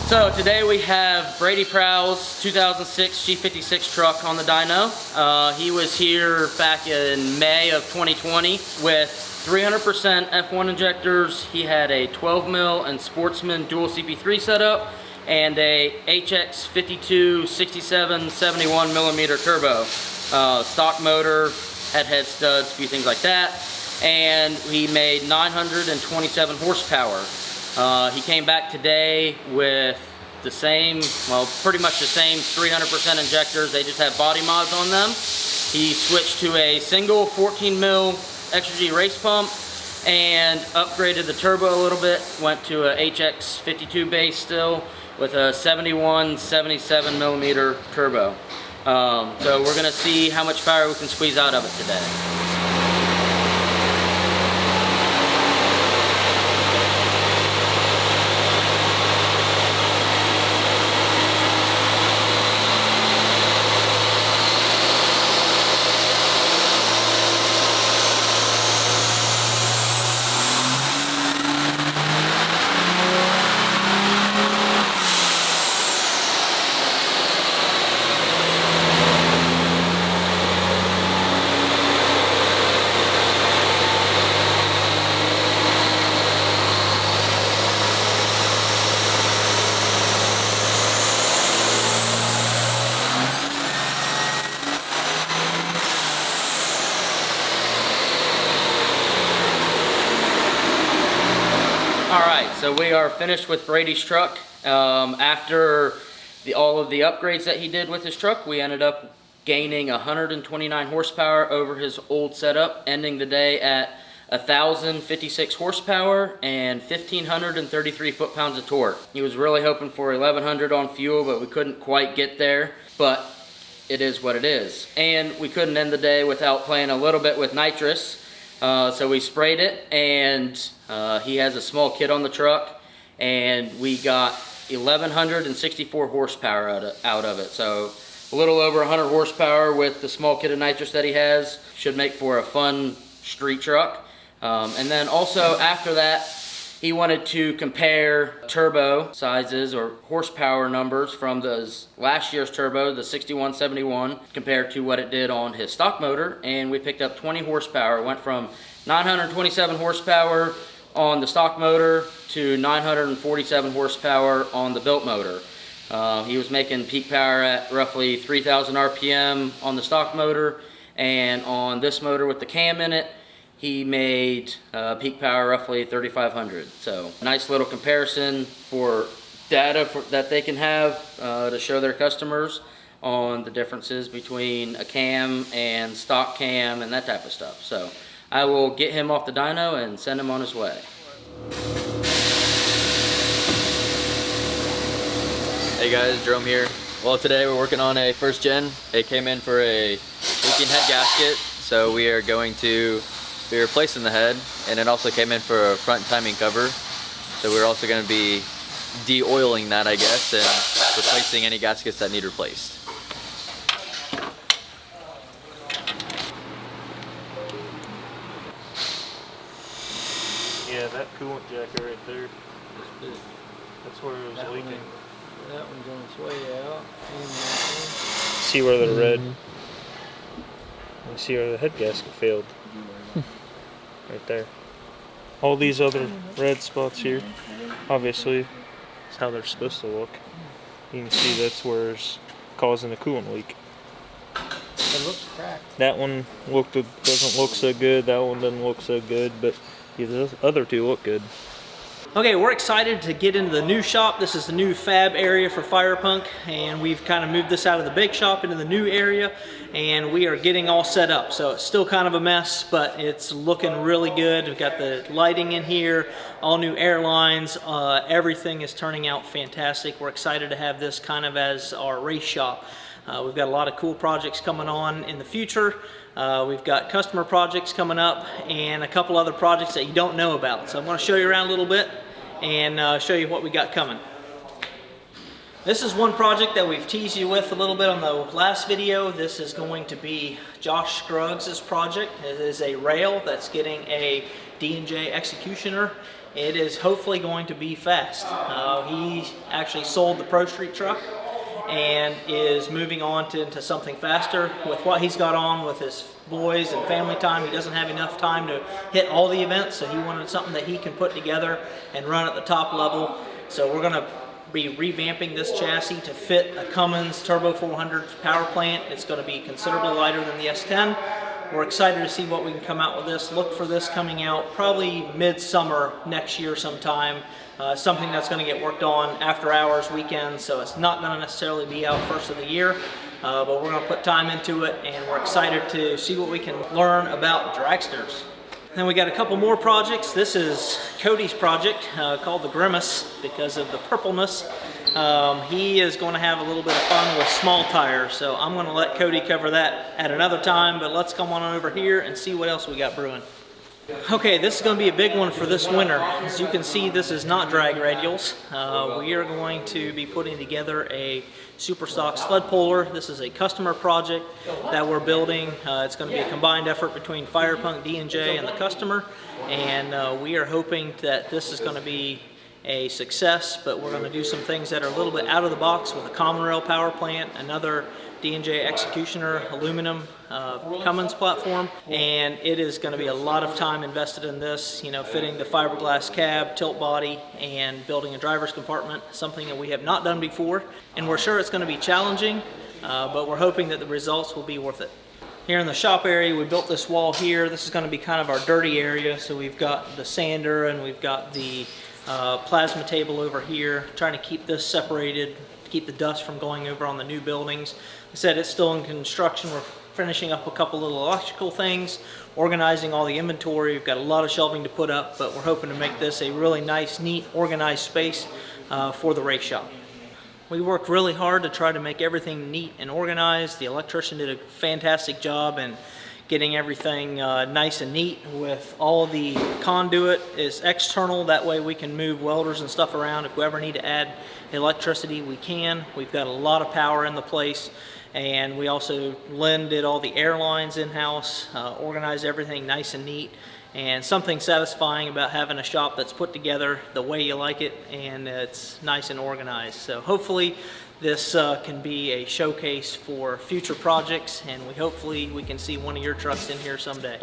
So today we have Brady Prowell's 2006 G56 truck on the dyno. He was here back in May of 2020 with 300% F1 injectors. He had a 12 mil and Sportsman dual CP3 setup and a HX 52 67 71 millimeter turbo. Stock motor, head studs, a few things like that. And he made 927 horsepower. He came back today with the same, well, pretty much the same 300% injectors. They just have body mods on them. He switched to a single 14 mil Extra G race pump and upgraded the turbo a little bit. Went to a HX 52 base still with a 71, 77 millimeter turbo. So we're gonna see how much power we can squeeze out of it today. Alright, so we are finished with Brady's truck. After all of the upgrades that he did with his truck, we ended up gaining 129 horsepower over his old setup, ending the day at 1,056 horsepower and 1,533 foot-pounds of torque. He was really hoping for 1,100 on fuel, but we couldn't quite get there. But it is what it is. And we couldn't end the day without playing a little bit with nitrous. So we sprayed it, and he has a small kit on the truck, and we got 1,164 horsepower out of it. So a little over 100 horsepower with the small kit of nitrous that he has. Should make for a fun street truck. And then also after that, he wanted to compare turbo sizes or horsepower numbers from last year's turbo, the 6171, compared to what it did on his stock motor. And we picked up 20 horsepower. It went from 927 horsepower on the stock motor to 947 horsepower on the built motor. He was making peak power at roughly 3,000 RPM on the stock motor, and on this motor with the cam in it, he made peak power roughly 3,500. So nice little comparison for data that they can have to show their customers on the differences between a cam and stock cam and that type of stuff. So I will get him off the dyno and send him on his way. Hey guys, Jerome here. Well, today we're working on a first gen. It came in for a leaking head gasket, so we are going to be replacing the head, and it also came in for a front timing cover. So we're also going to be de-oiling that, I guess, and replacing any gaskets that need replaced. Yeah, that coolant jacket right there. That's where it was leaking. That one's on its way out. See where the red. You see where the head gasket failed. Right there. All these other red spots here, obviously, is how they're supposed to look. You can see that's where it's causing a coolant leak. It looks cracked. That one doesn't look so good. That one doesn't look so good, but yeah, the other two look good. Okay, we're excited to get into the new shop. This is the new fab area for Firepunk, and we've kind of moved this out of the big shop into the new area, and we are getting all set up. So it's still kind of a mess, but it's looking really good. We've got the lighting in here, all new air lines. Everything is turning out fantastic. We're excited to have this kind of as our race shop. We've got a lot of cool projects coming on in the future. We've got customer projects coming up and a couple other projects that you don't know about. So I'm going to show you around a little bit and show you what we got coming. This is one project that we've teased you with a little bit on the last video. This is going to be Josh Scruggs' project. It is a rail that's getting a D&J Executioner it is hopefully going to be fast. He actually sold the Pro Street truck and is moving on into something faster. With what he's got on with his boys and family time, he doesn't have enough time to hit all the events, so he wanted something that he can put together and run at the top level. So we're going to be revamping this chassis to fit a Cummins Turbo 400 power plant. It's going to be considerably lighter than the S10. We're excited to see what we can come out with this. Look for this coming out probably mid-summer next year sometime. Something that's going to get worked on after hours, weekends, so it's not going to necessarily be out first of the year. But we're going to put time into it, and we're excited to see what we can learn about dragsters. Then we got a couple more projects. This is Cody's project called the Grimace because of the purpleness. He is going to have a little bit of fun with small tires, so I'm going to let Cody cover that at another time, but let's come on over here and see what else we got brewing. Okay, this is going to be a big one for this winter. As you can see, this is not drag radials. We are going to be putting together a super stock sled puller. This is a customer project that we're building. It's going to be a combined effort between Firepunk, D&J, and the customer, and we are hoping that this is going to be a success, but we're going to do some things that are a little bit out of the box with a common rail power plant, another D&J Executioner aluminum Cummins platform, and it is going to be a lot of time invested in this, you know, fitting the fiberglass cab, tilt body, and building a driver's compartment, something that we have not done before, and we're sure it's going to be challenging, but we're hoping that the results will be worth it. Here in the shop area, we built this wall here. This is going to be kind of our dirty area, so we've got the sander and we've got the plasma table over here, trying to keep this separated, keep the dust from going over on the new buildings. I said it's still in construction. We're finishing up a couple little electrical things, organizing all the inventory. We've got a lot of shelving to put up, but we're hoping to make this a really nice, neat, organized space for the race shop. We worked really hard to try to make everything neat and organized. The electrician did a fantastic job in getting everything nice and neat. With all of the conduit is external, that way we can move welders and stuff around. If we ever need to add electricity, we can. We've got a lot of power in the place, and we also did all the air lines in-house, organized everything nice and neat, and something satisfying about having a shop that's put together the way you like it, and it's nice and organized. So hopefully this can be a showcase for future projects, and hopefully we can see one of your trucks in here someday.